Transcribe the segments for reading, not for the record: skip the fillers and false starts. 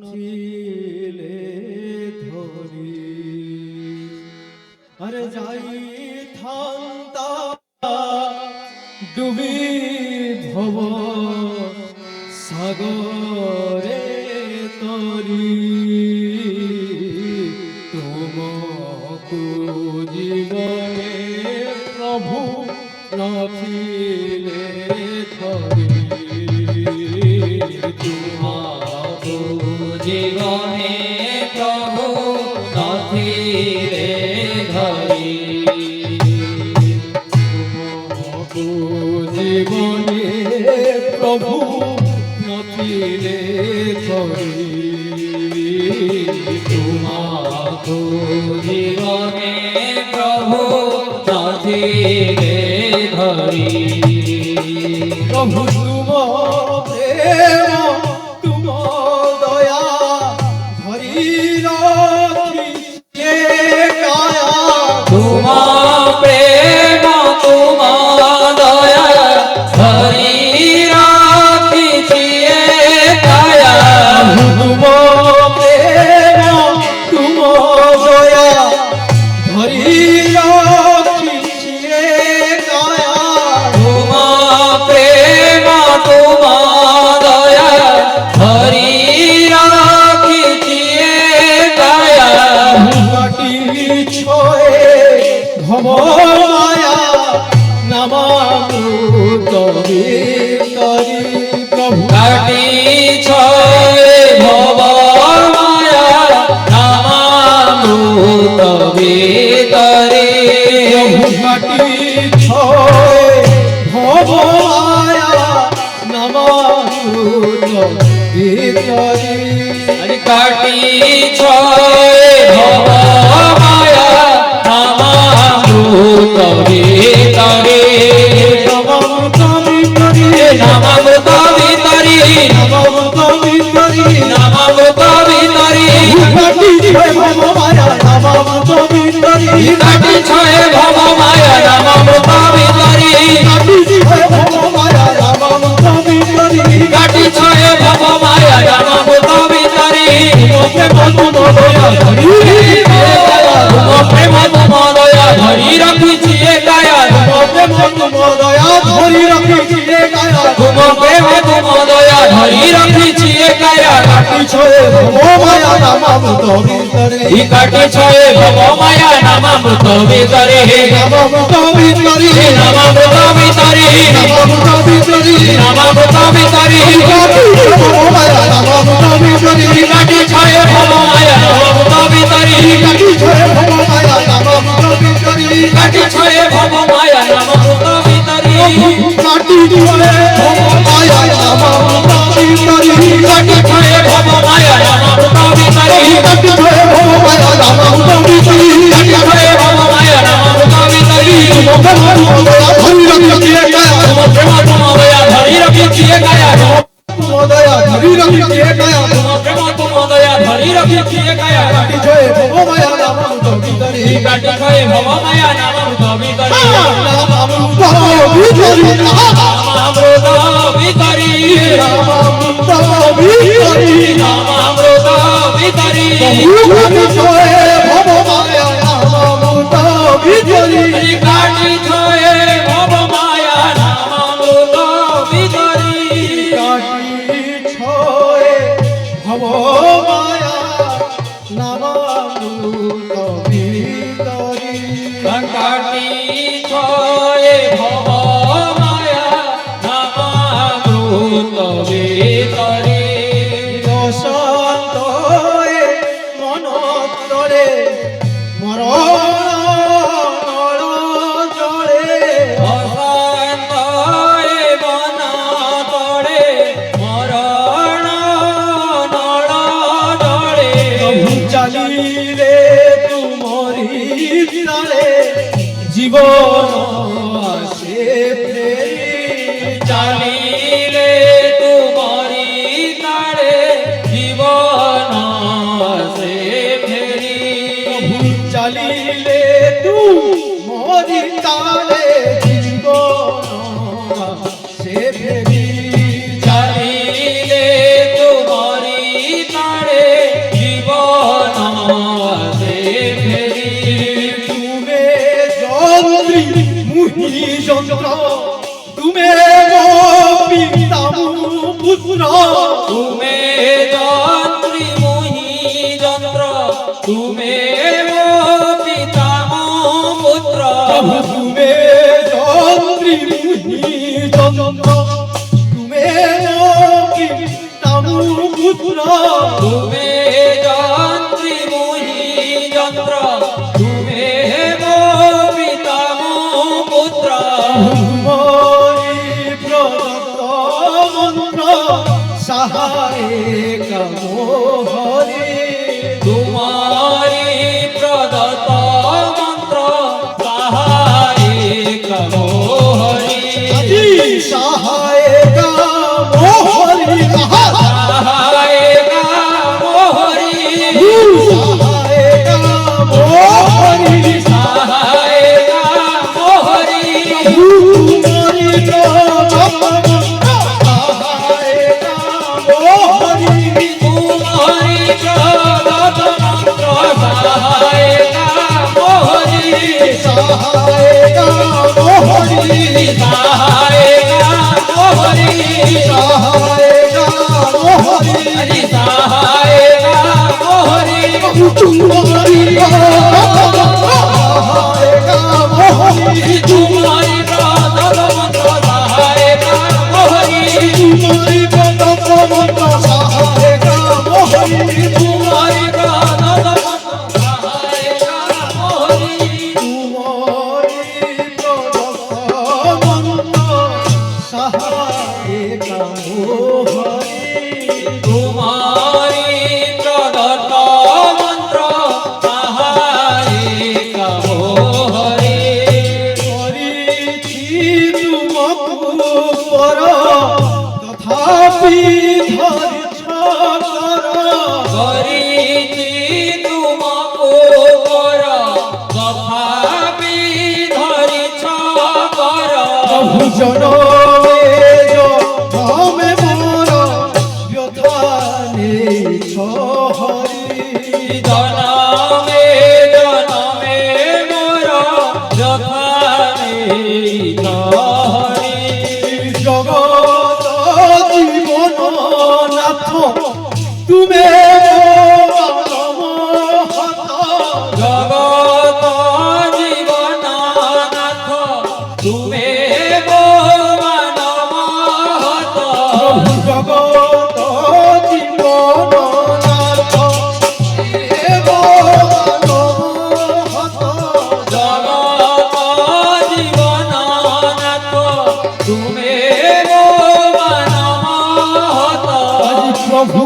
নথিলে ধরি আরে যাই থান্তা ডুবি ভব সাগরে তরি তুমকু জীবনে প্রভু নথিলে ধরি তুমকু জীবনে প্রভু নথিলে ধরি তুমকু জীবনে প্রভু নথিলে ধরি তুমকু জীবনে প্রভু নথিলে ধরি প্রভু তুম প্রেম তুম দয়া ধরি রাখি এ কায়া তুম প্রেম তুম দয়া ধরি রাখিছি এ কায়া তুম প্রেম তুম দয়া ধরি রাখি এ কায়া তুম প্রেম তুম দয়া ধরি রাখিছি এ কায়া মাটি ছয়ে ভব মায়া নামামৃত ভিতরি প্রভু কাটি ছয় ভব মায়া নামামৃত ভিতরে মাটি ছয়ে ভব মায়া নামামৃত ভিতরি কাটি ছয় ভব মায়া নামামৃত ভিতরে নামামৃত ভিতরি নামামৃত ভিতরে নামামৃত ভিতরি নামামৃত ভিতরে মাটি ছয়ে ভব মায়া নামামৃত ভিতরি কাটি ছয় ভব মায়া নামামৃত ভিতরে মাটি ছয়ে ভব মায়া নামামৃত ভিতরি কাটি ছয় ভব মায়া নামামৃত ভিতরে প্রেম তুম দয়া ধরি রাখিছি এ কায়া তুম প্রেম তুম দয়া ধরি রাখিছি এ কায়া কাটি ছয়ে ভব মায়া নামামৃত ভিতরে নামামৃত ভিতরে নামামৃত ভিতরে কাটি ছয়ে ভব মায়া নামামৃত ভিতরে কাটি ছয়ে ভব মায়া নামামৃত ভিতরে কাটি ছয়ে ভব মায়া নামামৃত ভিতরে কাটি ছয়ে ভব মায়া নামামৃত ভিতরে কাটি ছয়ে ভব মায়া নামামৃত ভিতরে কাটি ছয়ে ভব মায়া নামামৃত ভিতরে কাটি ছয়ে ভব মায়া নামামৃত ভিতরে প্রেম তুম দয়া ধরি রাখিছি এ কায়া তুম দয়া ধরি রাখিছি এ কায়া তুম প্রেম তুম দয়া ধরি রাখিছি এ কায়া কাটি ছয়ে ভব মায়া নামামৃত ভিতরে কাটি ছয়ে ভব মায়া নামামৃত ভিতরে নামামৃত ভিতরে নামামৃত ভিতরে নামামৃত ভিতরে কাটি ছয়ে ভব মায়া নামামৃত ভিতরে কাটি ছয়ে ভব মায়া নামামৃত ভিতরে কাটি ছয়ে ভব মায়া নামামৃত ভিতরে কাটি ছয়ে ভব মায়া নামামৃত ভিতরে বসন্তয়ে মনতরে মরণ জলে বসন্তয়ে মনতরে মরণ নড় জলে চালিলে তুমরি বিনালে জীবন আসে ফেরি চালিলে তুমরি তারে জীবন আসে ফেরি চালিলে তু মরি তালে জীবন আসে ফেরি চালিলে তুমরি তারে পুত্র তুমে যন্ত্রী মুহি যন্ত্র তুমে মো পিতা মো পুত্র তুমে যন্ত্রী মুহি যন্ত্র তুমে তামু পুত্র তুমে যন্ত্রী মুহি যন্ত্র তুমে মো পিতা মো পুত্র তোমারি প্রদত্ত মন্ত্র সাহায় কামো হরি তোমারি প্রদত্ত মন্ত্র সাহায় কমো হরি সাহায় কামো হরি সাহায় কমো হরি সাহায় কামো হরি সাহায় কমো হরি তোমারি প্রদত্ত মন্ত্র সাহায় কামো হরি তোমারি প্রদত্ত মন্ত্র সাহায় কমো হরি সাহায় কামো হরি সাহায় কমো হরি সাহায় কামো হরি হরি সাহায় কমো হরি তোমারি সাহায় কামো হরি তোমারি প্রদত্ত মন্ত্র সাহায় কমো হরি তোমারি প্রদত্ত মন্ত্র সাহায় কামো হরি তোমারি প্রদত্ত মন্ত্র সাহায় কমো হরি তোমারি প্রদত্ত মন্ত্র সাহায় কামো হরি তোমারি প্রদত্ত মন্ত্র সাহায় কমো হরি করিছি তুমকু পর তথাপি ধরিছ কর করিছি তুমকো কর তথাপি ধরিছ কর ভুজন মে মোর ব্যথা নেছ হরি জনমে জনমে মোর যথানে হরি জগত জীবন নাথ তুমে জগত জীবননাথ তুমে গো মানব হত জগত জীবন নাথ জগত জীবননাথ তুমে গো মানব হত প্রভু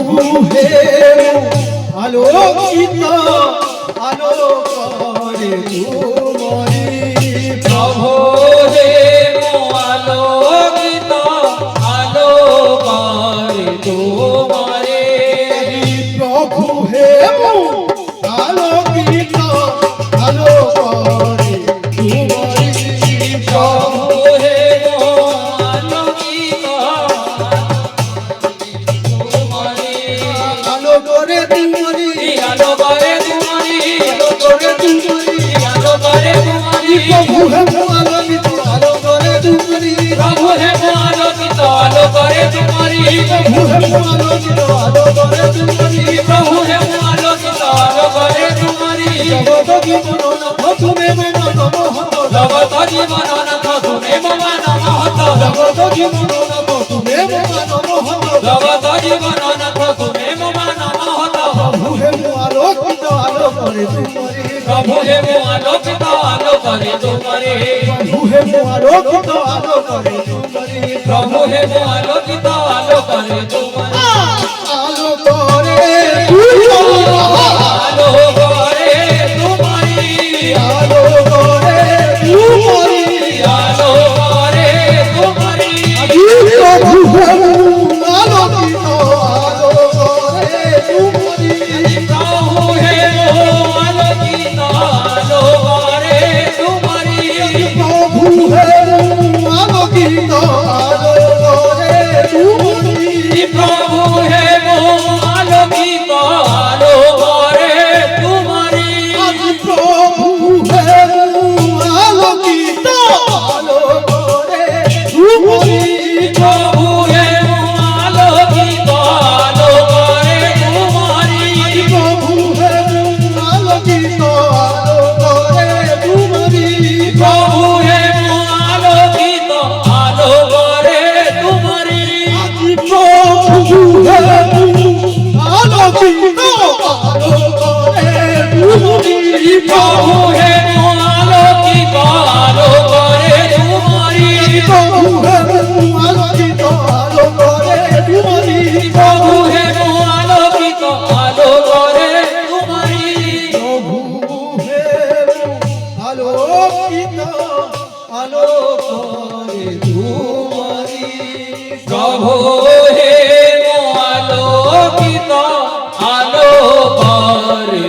হে আলোকিত আলোকরে তুমরি প্রভু হে মো আলোকিত আলোকরে তোমারে প্রভু হে আলোকিত আলোকরে তুমরি প্রভু হে মো আলোকিত তোমারে আলোকরে তুমরি আলোকরে তোমারি আলোকরে তুমরি আলোকরে তোমারি প্রভু হে আলোকিত আলোকরে তুমরি প্রভু হে মো আলোকিত আলোকরে তোমারি প্রভু হে আলোকিত আলোকরে তুমরি প্রভু হে মো আলোকিত আলোকরে তোমারি জগত জীবন নাথ তুমে মন মোহন জগত জীবননাথ তুমে মো মানব হত জগত জীবন নাথ তুমে মন মোহন জগত জীবননাথ তুমে মো মানব হত প্রভু হে আলোকিত আলোকরে তুমরি প্রভু হে মো আলোকিত আলোকরে তোমারে প্রভু হে আলোকিত আলোকরে তুমরি প্রভু হে মো আলোকিত আলোকরে তোমারে আলোকরে আলোকরে তোমারি আলোকরে তুমরি আলোকরে তোমারি প্রভু হে আলোকিত আলোকরে তুমরি প্রভু হে মো আলোকিত আলোকরে তোমারি প্রভু হে আলোকিত আলোকরে তুমরি প্রভু আলো করে তোমারি প্রভু হে আলোকিত আলো করে